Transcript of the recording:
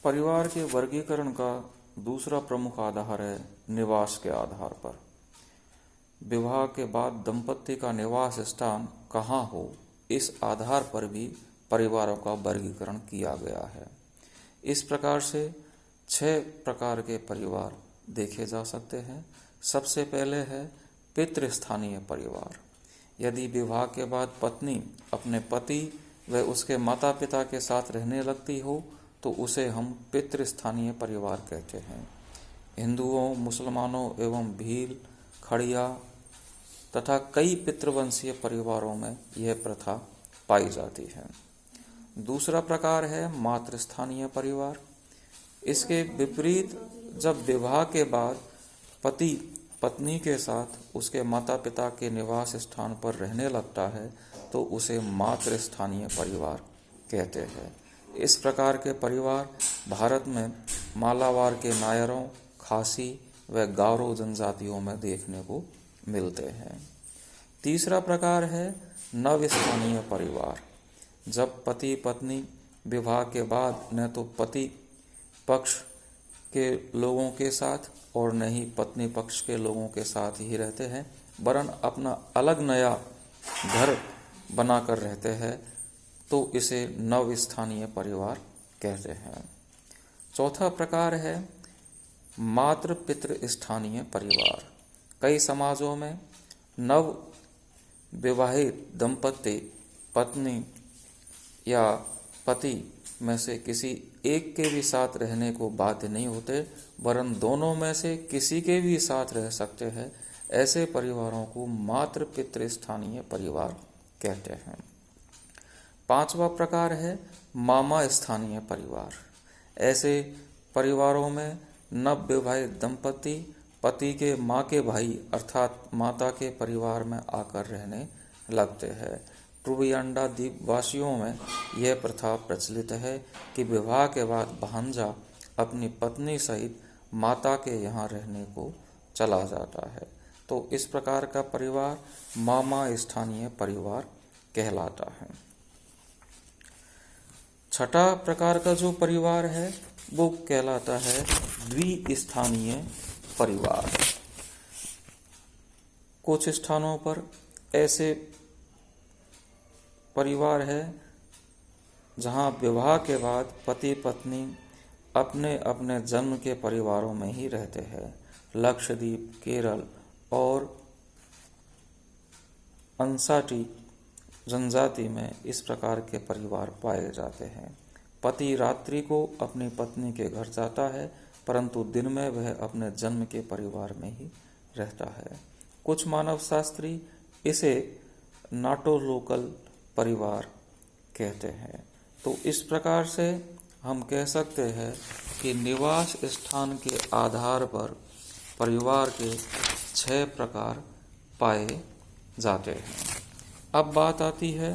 परिवार के वर्गीकरण का दूसरा प्रमुख आधार है निवास के आधार पर। विवाह के बाद दंपति का निवास स्थान कहाँ हो, इस आधार पर भी परिवारों का वर्गीकरण किया गया है। इस प्रकार से 6 प्रकार के परिवार देखे जा सकते हैं। सबसे पहले है पितृस्थानीय परिवार। यदि विवाह के बाद पत्नी अपने पति व उसके माता पिता के साथ रहने लगती हो तो उसे हम पितृस्थानीय परिवार कहते हैं। हिंदुओं, मुसलमानों एवं भील, खड़िया तथा कई पितृवंशीय परिवारों में यह प्रथा पाई जाती है। दूसरा प्रकार है मातृस्थानीय परिवार। इसके विपरीत जब विवाह के बाद पति पत्नी के साथ उसके माता पिता के निवास स्थान पर रहने लगता है तो उसे मातृस्थानीय परिवार कहते हैं। इस प्रकार के परिवार भारत में मालाबार के नायरों, खासी व गारो जनजातियों में देखने को मिलते हैं। तीसरा प्रकार है नवस्थानीय परिवार। जब पति पत्नी विवाह के बाद न तो पति पक्ष के लोगों के साथ और न ही पत्नी पक्ष के लोगों के साथ ही रहते हैं, वरन अपना अलग नया घर बनाकर रहते हैं, तो इसे नवस्थानीय परिवार कहते हैं। चौथा प्रकार है मातृ पितृ स्थानीय परिवार। कई समाजों में नव विवाहित दंपति पत्नी या पति में से किसी एक के भी साथ रहने को बाध्य नहीं होते, वरन दोनों में से किसी के भी साथ रह सकते हैं। ऐसे परिवारों को मातृ पितृ स्थानीय परिवार कहते हैं। पांचवा प्रकार है मामा स्थानीय परिवार। ऐसे परिवारों में नव विवाहित दंपति पति के माँ के भाई अर्थात माता के परिवार में आकर रहने लगते हैं। ट्रुवियांडा द्वीप वासियों में यह प्रथा प्रचलित है कि विवाह के बाद भांजा अपनी पत्नी सहित माता के यहाँ रहने को चला जाता है, तो इस प्रकार का परिवार मामा स्थानीय परिवार कहलाता है। छठा प्रकार का जो परिवार है वो कहलाता है द्विस्थानीय परिवार। कुछ स्थानों पर ऐसे परिवार है जहां विवाह के बाद पति पत्नी अपने अपने जन्म के परिवारों में ही रहते हैं। लक्षद्वीप, केरल और अंसाटी जनजाति में इस प्रकार के परिवार पाए जाते हैं। पति रात्रि को अपनी पत्नी के घर जाता है, परंतु दिन में वह अपने जन्म के परिवार में ही रहता है। कुछ मानव शास्त्री इसे नाटोलोकल परिवार कहते हैं। तो इस प्रकार से हम कह सकते हैं कि निवास स्थान के आधार पर परिवार के 6 प्रकार पाए जाते हैं। अब बात आती है